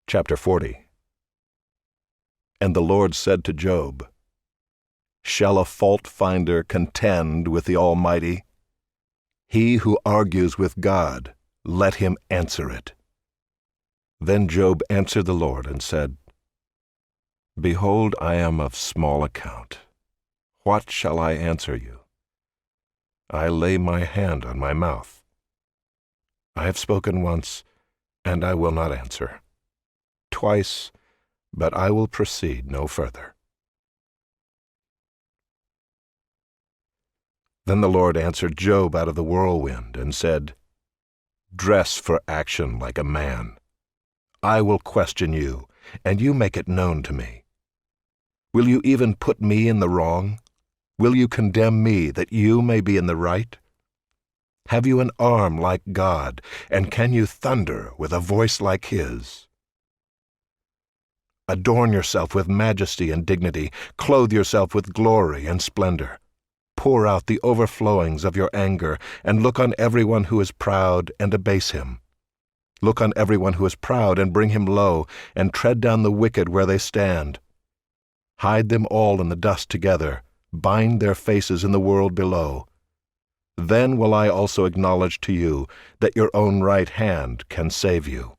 Chapter 40. And the Lord said to Job, "Shall a fault-finder contend with the Almighty? He who argues with God, let him answer it." Then Job answered the Lord and said, "Behold, I am of small account. What shall I answer you? I lay my hand on my mouth. I have spoken once, and I will not answer. Twice, but I will proceed no further." Then the Lord answered Job out of the whirlwind and said, "Dress for action like a man. I will question you, and you make it known to me. Will you even put me in the wrong? Will you condemn me that you may be in the right? Have you an arm like God, and can you thunder with a voice like His? Adorn yourself with majesty and dignity, clothe yourself with glory and splendor. Pour out the overflowings of your anger, and look on everyone who is proud and abase him. Look on everyone who is proud and bring him low, and tread down the wicked where they stand. Hide them all in the dust together, bind their faces in the world below. Then will I also acknowledge to you that your own right hand can save you.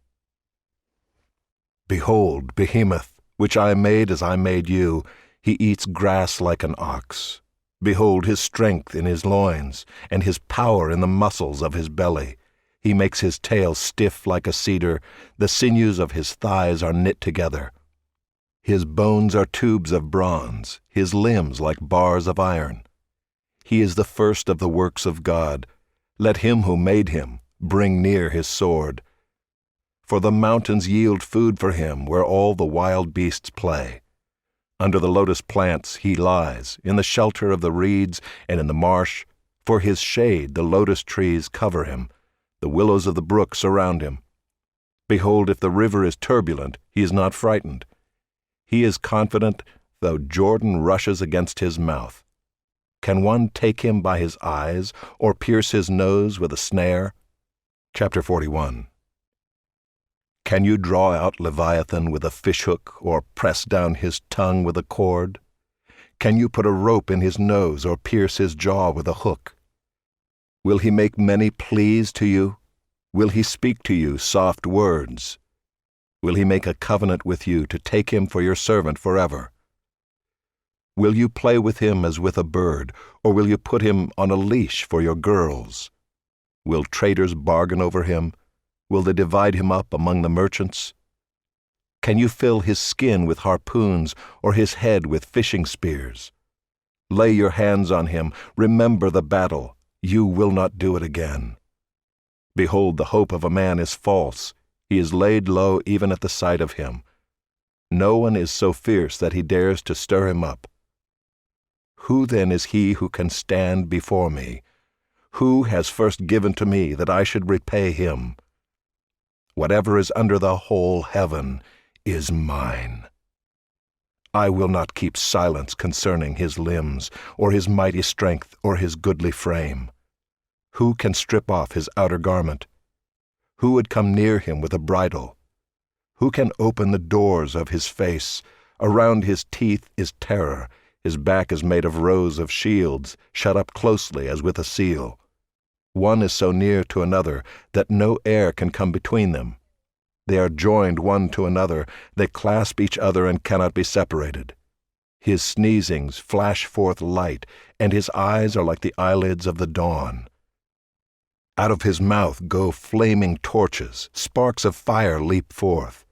Behold, Behemoth, which I made as I made you, he eats grass like an ox. Behold his strength in his loins, and his power in the muscles of his belly. He makes his tail stiff like a cedar, the sinews of his thighs are knit together. His bones are tubes of bronze, his limbs like bars of iron. He is the first of the works of God. Let him who made him bring near his sword. For the mountains yield food for him where all the wild beasts play. Under the lotus plants he lies, in the shelter of the reeds and in the marsh. For his shade the lotus trees cover him, the willows of the brook surround him. Behold, if the river is turbulent, he is not frightened. He is confident, though Jordan rushes against his mouth. Can one take him by his eyes, or pierce his nose with a snare? Chapter 41. Can you draw out Leviathan with a fishhook, or press down his tongue with a cord? Can you put a rope in his nose, or pierce his jaw with a hook? Will he make many pleas to you? Will he speak to you soft words? Will he make a covenant with you to take him for your servant forever? Will you play with him as with a bird, or will you put him on a leash for your girls? Will traders bargain over him? Will they divide him up among the merchants? Can you fill his skin with harpoons, or his head with fishing spears? Lay your hands on him, remember the battle, you will not do it again. Behold, the hope of a man is false, he is laid low even at the sight of him. No one is so fierce that he dares to stir him up. Who then is he who can stand before me? Who has first given to me that I should repay him? Whatever is under the whole heaven is mine. I will not keep silence concerning his limbs, or his mighty strength, or his goodly frame. Who can strip off his outer garment? Who would come near him with a bridle? Who can open the doors of his face? Around his teeth is terror. His back is made of rows of shields, shut up closely as with a seal. One is so near to another that no air can come between them. They are joined one to another, they clasp each other and cannot be separated. His sneezings flash forth light, and his eyes are like the eyelids of the dawn. Out of his mouth go flaming torches, sparks of fire leap forth.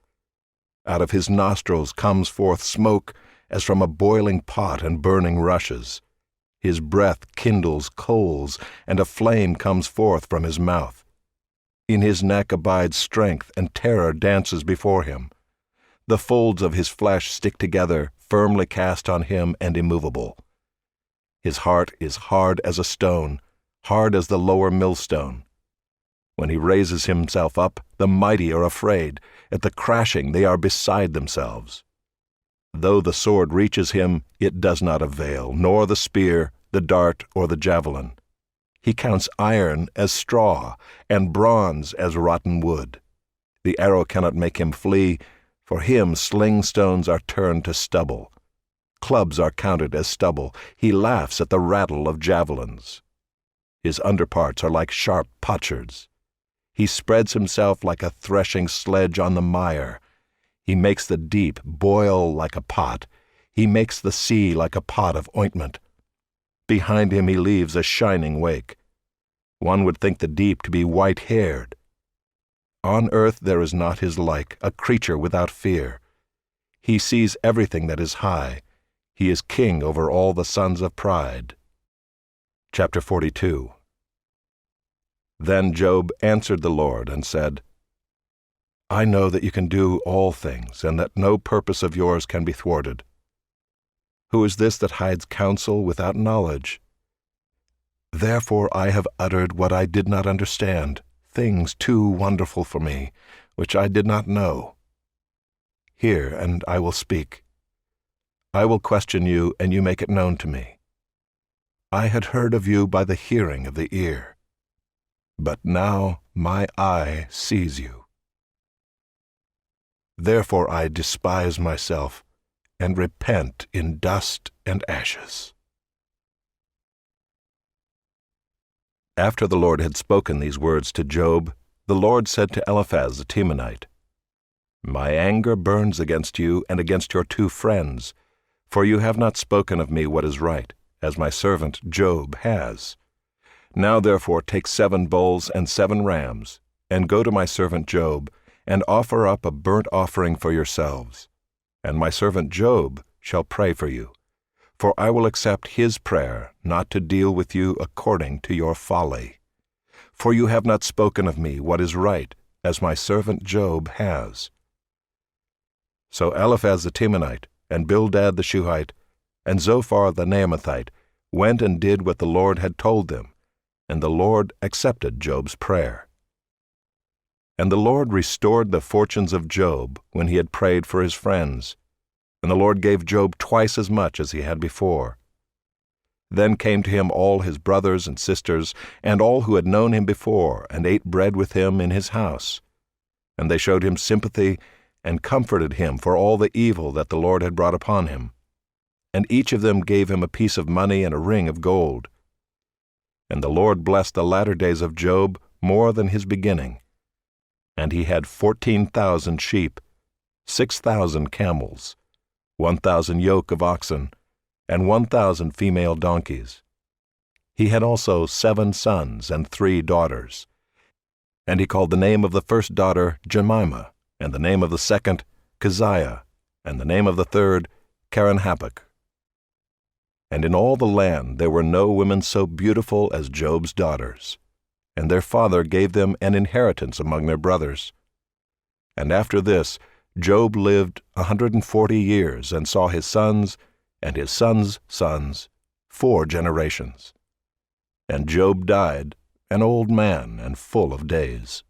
Out of his nostrils comes forth smoke as from a boiling pot and burning rushes. His breath kindles coals, and a flame comes forth from his mouth. In his neck abides strength, and terror dances before him. The folds of his flesh stick together, firmly cast on him and immovable. His heart is hard as a stone, hard as the lower millstone. When he raises himself up, the mighty are afraid. At the crashing they are beside themselves. Though the sword reaches him, it does not avail, nor the spear, the dart, or the javelin. He counts iron as straw, and bronze as rotten wood. The arrow cannot make him flee, For him sling stones are turned to stubble. Clubs are counted as stubble. He laughs at the rattle of javelins. His underparts are like sharp potsherds. He spreads himself like a threshing sledge on the mire. He makes the deep boil like a pot. He makes the sea like a pot of ointment. Behind him he leaves a shining wake. One would think the deep to be white-haired. On earth there is not his like, a creature without fear. He sees everything that is high. He is king over all the sons of pride. Chapter 42. Then Job answered the Lord and said, I know that you can do all things, and that no purpose of yours can be thwarted. Who is this that hides counsel without knowledge? Therefore I have uttered what I did not understand, things too wonderful for me, which I did not know. Hear, and I will speak. I will question you, and you make it known to me. I had heard of you by the hearing of the ear, but now my eye sees you. Therefore I despise myself, and repent in dust and ashes. After the Lord had spoken these words to Job, the Lord said to Eliphaz the Temanite, My anger burns against you and against your 2 friends, for you have not spoken of me what is right, as my servant Job has. Now therefore take 7 bulls and 7 rams, and go to my servant Job, and offer up a burnt offering for yourselves. And my servant Job shall pray for you, for I will accept his prayer not to deal with you according to your folly. For you have not spoken of me what is right, as my servant Job has. So Eliphaz the Temanite, and Bildad the Shuhite, and Zophar the Naamathite went and did what the Lord had told them, and the Lord accepted Job's prayer. And the Lord restored the fortunes of Job when he had prayed for his friends, and the Lord gave Job twice as much as he had before. Then came to him all his brothers and sisters, and all who had known him before, and ate bread with him in his house. And they showed him sympathy, and comforted him for all the evil that the Lord had brought upon him. And each of them gave him a piece of money and a ring of gold. And the Lord blessed the latter days of Job more than his beginning. And he had 14,000 sheep, 6,000 camels, 1,000 yoke of oxen, and 1,000 female donkeys. He had also 7 sons and 3 daughters. And he called the name of the first daughter Jemimah, and the name of the second Keziah, and the name of the third Kerenhappuch. And in all the land there were no women so beautiful as Job's daughters, and their father gave them an inheritance among their brothers. And after this Job lived 140 years, and saw his sons and his sons' sons 4 generations. And Job died, an old man and full of days.